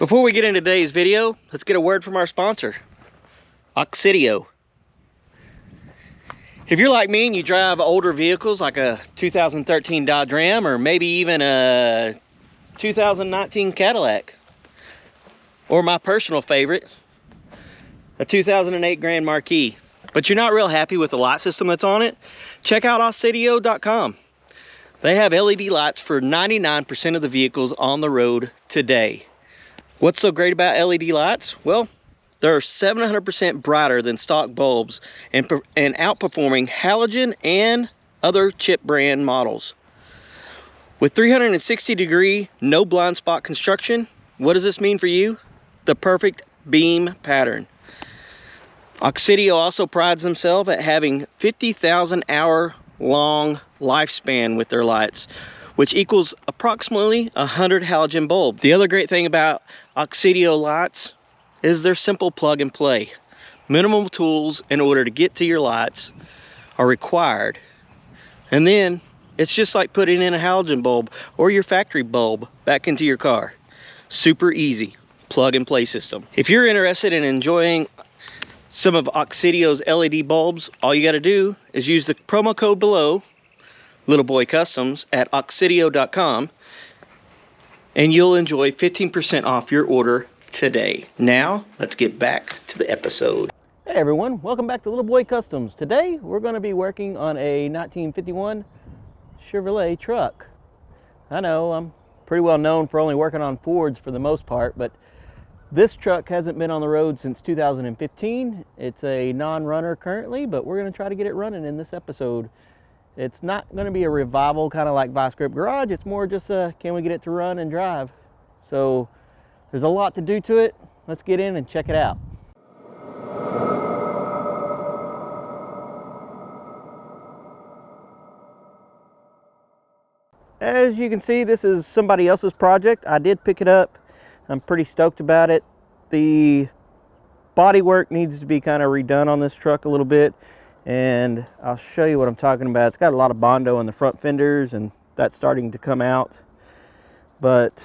Before we get into today's video, let's get a word from our sponsor, Oxidio. If you're like me and you drive older vehicles like a 2013 Dodge Ram or maybe even a 2019 Cadillac, or my personal favorite, a 2008 Grand Marquis, but you're not real happy with the light system that's on it, check out Oxidio.com. They have LED lights for 99% of the vehicles on the road today. What's so great about LED lights? Well, they're 700% brighter than stock bulbs and outperforming halogen and other chip brand models. With 360-degree, no blind spot construction, what does this mean for you? The perfect beam pattern. Oxidio also prides themselves at having 50,000 hour long lifespan with their lights, which equals approximately 100 halogen bulbs. The other great thing about Oxidio lights is they're simple plug and play. Minimal tools in order to get to your lights are required. And then it's just like putting in a halogen bulb or your factory bulb back into your car. Super easy plug and play system. If you're interested in enjoying some of Oxidio's LED bulbs, all you got to do is use the promo code below, Little Boy Customs, at Oxidio.com, and you'll enjoy 15% off your order today. Now, let's get back to the episode. Hey everyone, welcome back to Little Boy Customs. Today, we're going to be working on a 1951 Chevrolet truck. I know, I'm pretty well known for only working on Fords for the most part, but this truck hasn't been on the road since 2015. It's a non-runner currently, but we're going to try to get it running in this episode. It's not going to be a revival kind of like Vice Grip Garage. It's more just a, can we get it to run and drive? So there's a lot to do to it. Let's get in and check it out. As you can see, this is somebody else's project. I did pick it up. I'm pretty stoked about it. The body work needs to be kind of redone on this truck a little bit, and I'll show you what I'm talking about. It's got a lot of Bondo in the front fenders, and that's starting to come out. But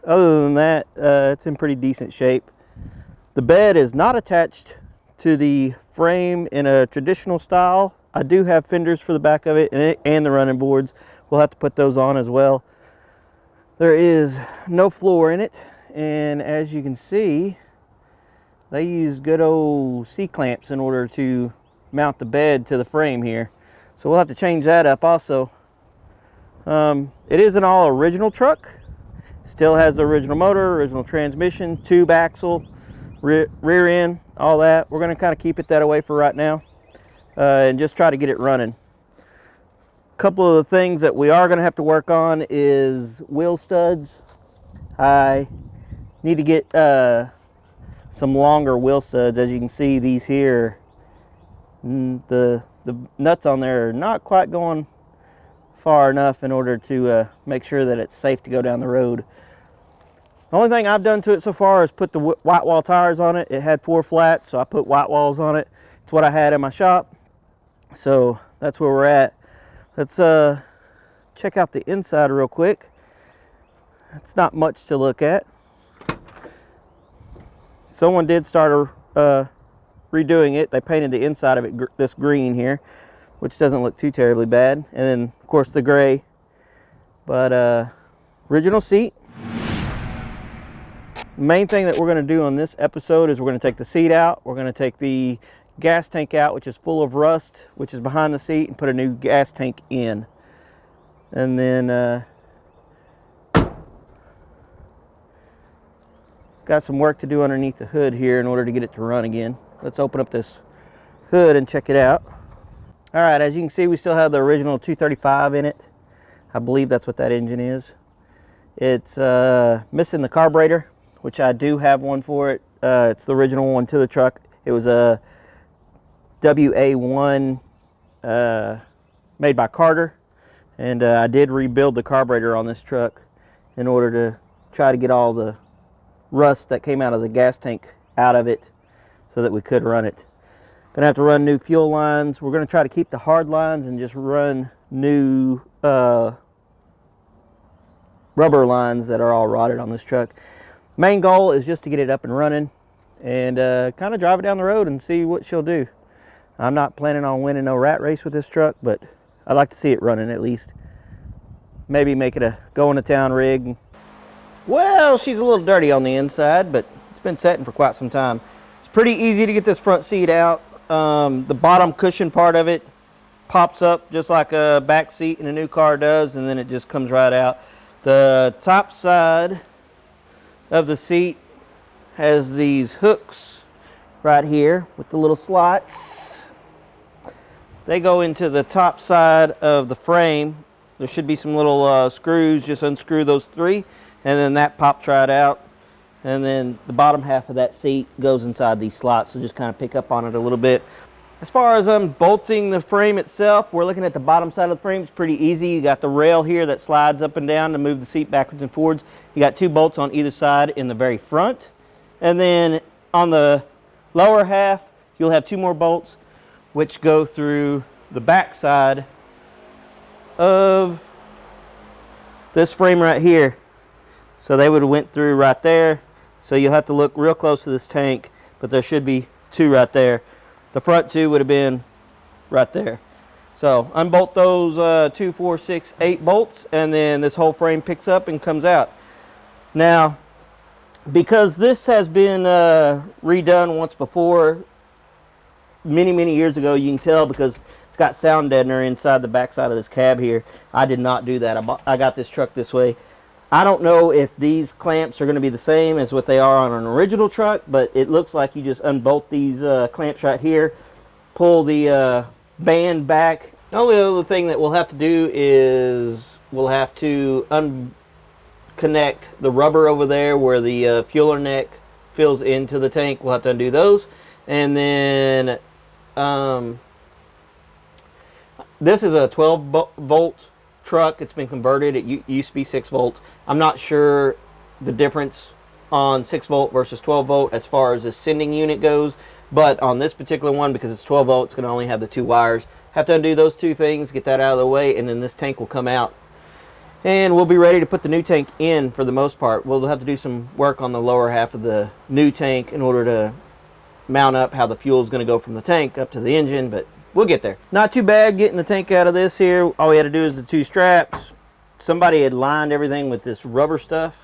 other than that, it's in pretty decent shape. The bed is not attached to the frame in a traditional style. I do have fenders for the back of it and the running boards. We'll have to put those on as well. There is no floor in it, and as you can see, they use good old C-clamps in order to mount the bed to the frame here. So we'll have to change that up also. It is an all original truck. Still has the original motor, original transmission, tube axle, rear end, all that. We're going to kind of keep it that way for right now and just try to get it running. A couple of the things that we are going to have to work on is wheel studs. I need to get some longer wheel studs. As you can see, these here, the nuts on there are not quite going far enough in order to make sure that it's safe to go down the road. The only thing I've done to it so far is put the white wall tires on it. It had 4 flats, so I put white walls on it. It's what I had in my shop, so that's where we're at. Let's check out the inside real quick. It's not much to look at. Someone did start redoing it. They painted the inside of it this green here, which doesn't look too terribly bad. And then, of course, the gray. But original seat. The main thing that we're going to do on this episode is we're going to take the seat out. We're going to take the gas tank out, which is full of rust, which is behind the seat, and put a new gas tank in. And then got some work to do underneath the hood here in order to get it to run again. Let's open up this hood and check it out. All right, as you can see, we still have the original 235 in it. I believe that's what that engine is. It's missing the carburetor, which I do have one for it. It's the original one to the truck. It was a WA1 made by Carter, and I did rebuild the carburetor on this truck in order to try to get all the rust that came out of the gas tank out of it so that we could run it. Gonna have to run new fuel lines. We're gonna try to keep the hard lines and just run new rubber lines that are all rotted on this truck. Main goal is just to get it up and running and kind of drive it down the road and see what she'll do. I'm not planning on winning no rat race with this truck, but I'd like to see it running at least. Maybe make it a going to town rig. Well, she's a little dirty on the inside, but it's been setting for quite some time. It's pretty easy to get this front seat out. The bottom cushion part of it pops up just like a back seat in a new car does, and then it just comes right out. The top side of the seat has these hooks right here with the little slots. They go into the top side of the frame. There should be some little screws. Just unscrew those three, and then that pops right out. And then the bottom half of that seat goes inside these slots, so just kind of pick up on it a little bit. As far as unbolting the frame itself, we're looking at the bottom side of the frame. It's pretty easy. You got the rail here that slides up and down to move the seat backwards and forwards. You got 2 bolts on either side in the very front. And then on the lower half, you'll have 2 more bolts, which go through the back side of this frame right here. So they would have went through right there. So you'll have to look real close to this tank, but there should be 2 right there. The front 2 would have been right there. So unbolt those 2, 4, 6, 8 bolts, and then this whole frame picks up and comes out. Now, because this has been redone once before, many years ago, you can tell because it's got sound deadener inside the back side of this cab here. I did not do that. I got this truck this way. I don't know if these clamps are going to be the same as what they are on an original truck, but it looks like you just unbolt these clamps right here, pull the band back. The only other thing that we'll have to do is we'll have to unconnect the rubber over there where the fueler neck fills into the tank. We'll have to undo those. And then this is a 12-volt truck. It's been converted. It used to be 6 volts. I'm not sure the difference on 6 volt versus 12 volt as far as the sending unit goes, but on this particular one, because it's 12 volt, it's going to only have the 2 wires. Have to undo those 2 things, get that out of the way, and then this tank will come out. And we'll be ready to put the new tank in for the most part. We'll have to do some work on the lower half of the new tank in order to mount up how the fuel is going to go from the tank up to the engine, but we'll get there. Not too bad getting the tank out of this here. All we had to do is the 2 straps. Somebody had lined everything with this rubber stuff.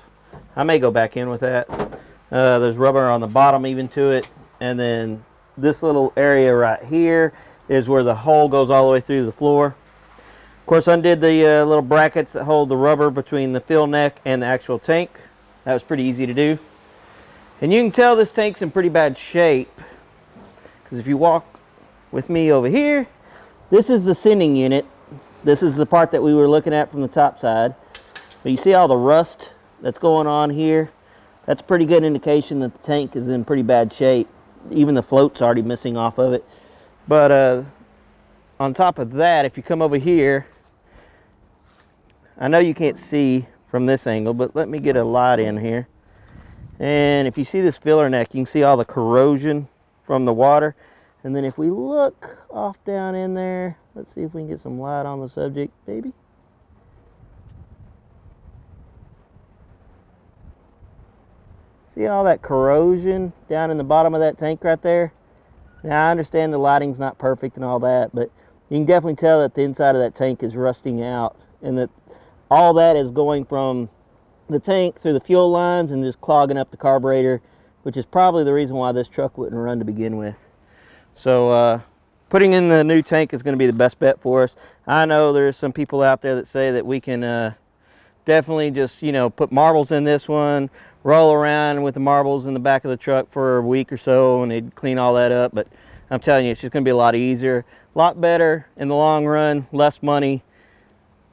I may go back in with that. There's rubber on the bottom even to it. And then this little area right here is where the hole goes all the way through the floor. Of course, undid the little brackets that hold the rubber between the fill neck and the actual tank. That was pretty easy to do. And you can tell this tank's in pretty bad shape, because if you walk with me over here, this is the sending unit. This is the part that we were looking at from the top side. But you see all the rust that's going on here? That's a pretty good indication that the tank is in pretty bad shape. Even the float's already missing off of it. But on top of that, if you come over here, I know you can't see from this angle, but let me get a light in here. And if you see this filler neck, you can see all the corrosion from the water. And then if we look off down in there, let's see if we can get some light on the subject, baby. See all that corrosion down in the bottom of that tank right there? Now, I understand the lighting's not perfect and all that, but you can definitely tell that the inside of that tank is rusting out, and that all that is going from the tank through the fuel lines and just clogging up the carburetor, which is probably the reason why this truck wouldn't run to begin with. So putting in the new tank is going to be the best bet for us. I know there's some people out there that say that we can definitely just, you know, put marbles in this one, roll around with the marbles in the back of the truck for a week or so, and they'd clean all that up. But I'm telling you, it's just going to be a lot easier, a lot better in the long run, less money.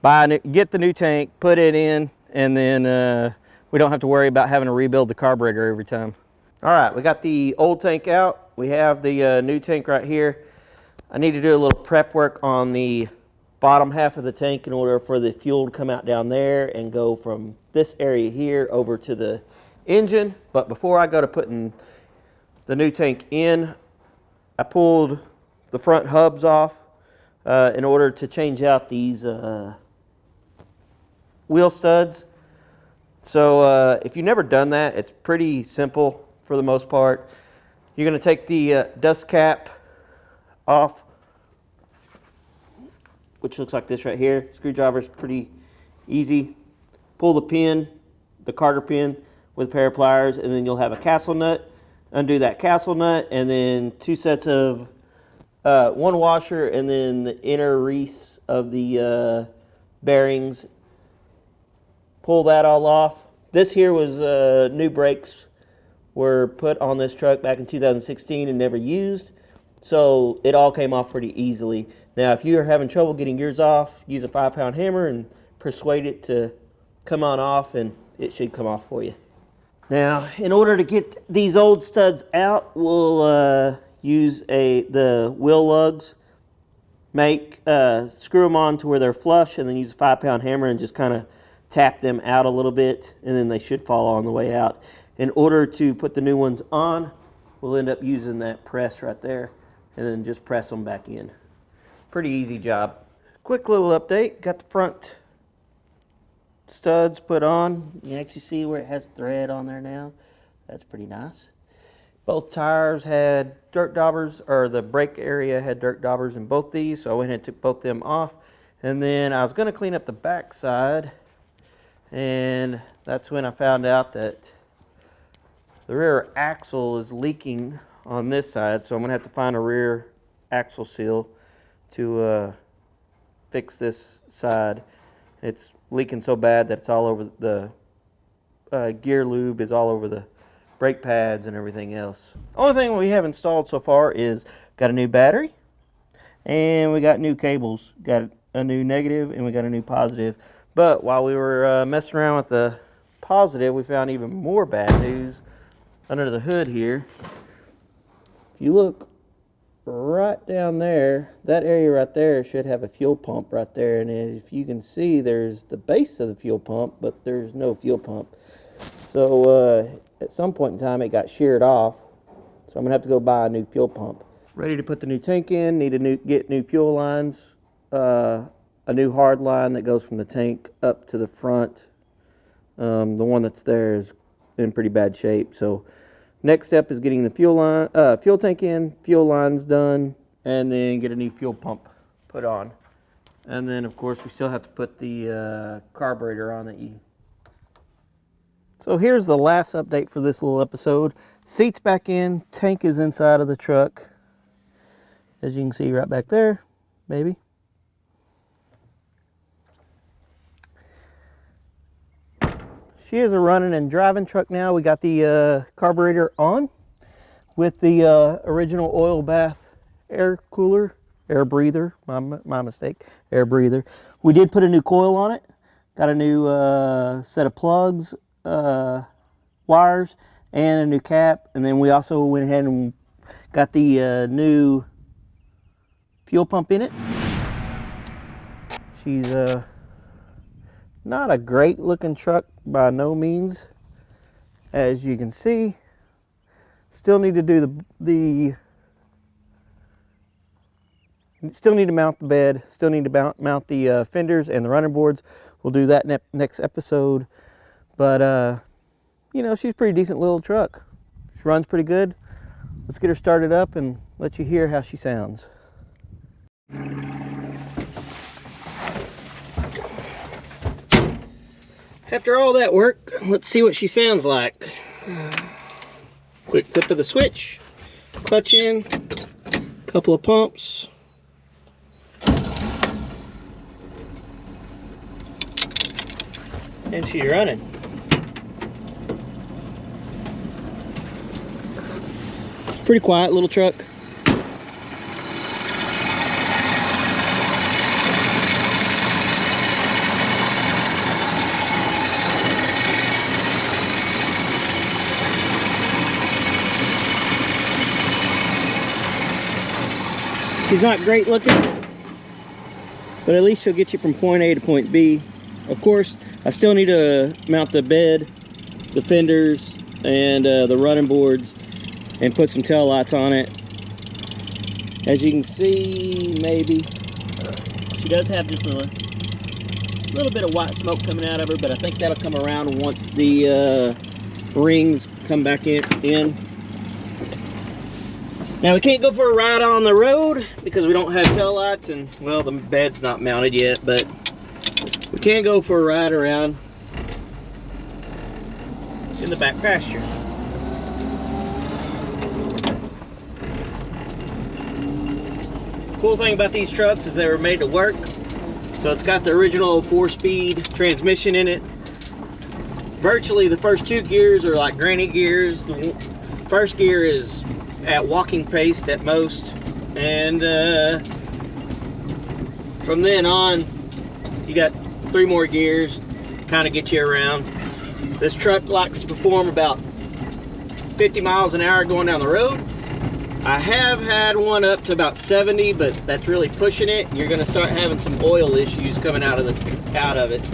Get the new tank, put it in, and then we don't have to worry about having to rebuild the carburetor every time. All right, we got the old tank out. We have the new tank right here. I need to do a little prep work on the bottom half of the tank in order for the fuel to come out down there and go from this area here over to the engine. But before I go to putting the new tank in, I pulled the front hubs off in order to change out these wheel studs. So if you've never done that, it's pretty simple for the most part. You're going to take the dust cap off, which looks like this right here. Screwdriver's pretty easy. Pull the pin, the Carter pin, with a pair of pliers, and then you'll have a castle nut. Undo that castle nut, and then 2 sets of one washer, and then the inner reese of the bearings. Pull that all off. This here was new brakes were put on this truck back in 2016 and never used, so it all came off pretty easily. Now if you're having trouble getting yours off, use a 5-pound hammer and persuade it to come on off, and it should come off for you. Now in order to get these old studs out, we'll use the wheel lugs, screw them on to where they're flush, and then use a 5-pound hammer and just kind of tap them out a little bit, and then they should fall on the way out. In order to put the new ones on, we'll end up using that press right there, and then just press them back in. Pretty easy job. Quick little update, got the front studs put on. You actually see where it has thread on there now. That's pretty nice. Both tires had dirt daubers, or the brake area had dirt daubers in both these, so I went ahead and took both them off. And then I was going to clean up the back side, and that's when I found out that the rear axle is leaking on this side, so I'm going to have to find a rear axle seal to fix this side. It's leaking so bad that it's all over the gear lube is all over the brake pads and everything else. Only thing we have installed so far is got a new battery, and we got new cables. Got a new negative and we got a new positive. But while we were messing around with the positive, we found even more bad news under the hood here. If you look right down there, that area right there should have a fuel pump right there, and if you can see, there's the base of the fuel pump, but there's no fuel pump. So at some point in time it got sheared off, so I'm gonna have to go buy a new fuel pump. Ready to put the new tank in. Need to get new fuel lines, a new hard line that goes from the tank up to the front. The one that's there is in pretty bad shape, so next step is getting the fuel tank in, fuel lines done, and then get a new fuel pump put on. And then of course we still have to put the carburetor on it. So here's the last update for this little episode. Seats back in, tank is inside of the truck, as you can see right back there, maybe. She is a running and driving truck now. We got the carburetor on with the original oil bath air breather, my mistake, air breather. We did put a new coil on it, got a new set of plugs, wires, and a new cap. And then we also went ahead and got the new fuel pump in it. She's not a great looking truck by no means, as you can see. Still need to do still need to mount the bed, still need to mount the fenders and the running boards. We'll do that next episode. But you know, she's a pretty decent little truck. She runs pretty good. Let's get her started up and let you hear how she sounds. After all that work, let's see what she sounds like. Quick flip of the switch, clutch in, couple of pumps. And she's running. It's a pretty quiet little truck. She's not great looking, but at least she'll get you from point A to point B. Of course, I still need to mount the bed, the fenders, and the running boards, and put some tail lights on it. As you can see, maybe, she does have just a A little bit of white smoke coming out of her, but I think that'll come around once the rings come back in. Now we can't go for a ride on the road because we don't have tail lights, and well, the bed's not mounted yet, but we can go for a ride around in the back pasture. Cool thing about these trucks is they were made to work. So it's got the original 4-speed transmission in it. Virtually the first 2 gears are like granny gears. The first gear is at walking pace at most, and from then on you got 3 more gears, kind of get you around. This truck likes to perform about 50 miles an hour going down the road. I have had one up to about 70, but that's really pushing it. You're going to start having some oil issues coming out of it.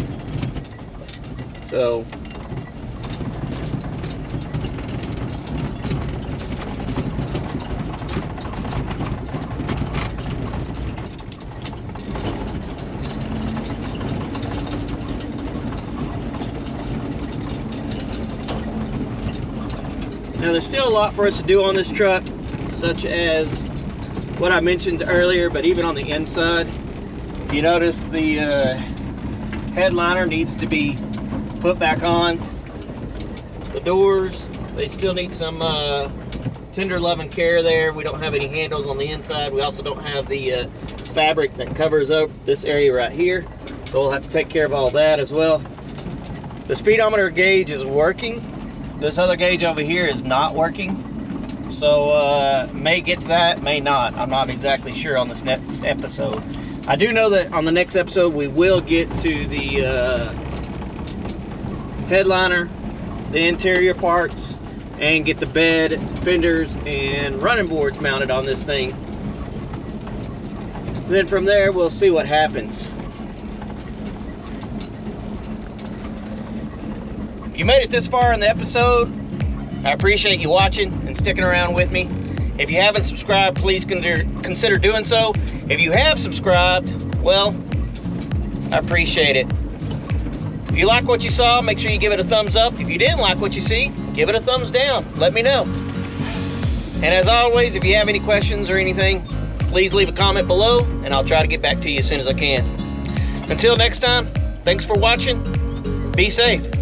So now there's still a lot for us to do on this truck, such as what I mentioned earlier, but even on the inside, if you notice, the headliner needs to be put back on. The doors, they still need some tender loving care there. We don't have any handles on the inside. We also don't have the fabric that covers up this area right here, so we'll have to take care of all that as well. The speedometer gauge is working. This other gauge over here is not working. So may get to that, may not. I'm not exactly sure on this next episode. I do know that on the next episode we will get to the headliner, the interior parts, and get the bed, fenders, and running boards mounted on this thing. Then from there we'll see what happens. If you made it this far in the episode, I appreciate you watching and sticking around with me. If you haven't subscribed, please consider doing so. If you have subscribed, well, I appreciate it. If you like what you saw, make sure you give it a thumbs up. If you didn't like what you see, give it a thumbs down. Let me know. And as always, if you have any questions or anything, please leave a comment below, and I'll try to get back to you as soon as I can. Until next time, thanks for watching. Be safe.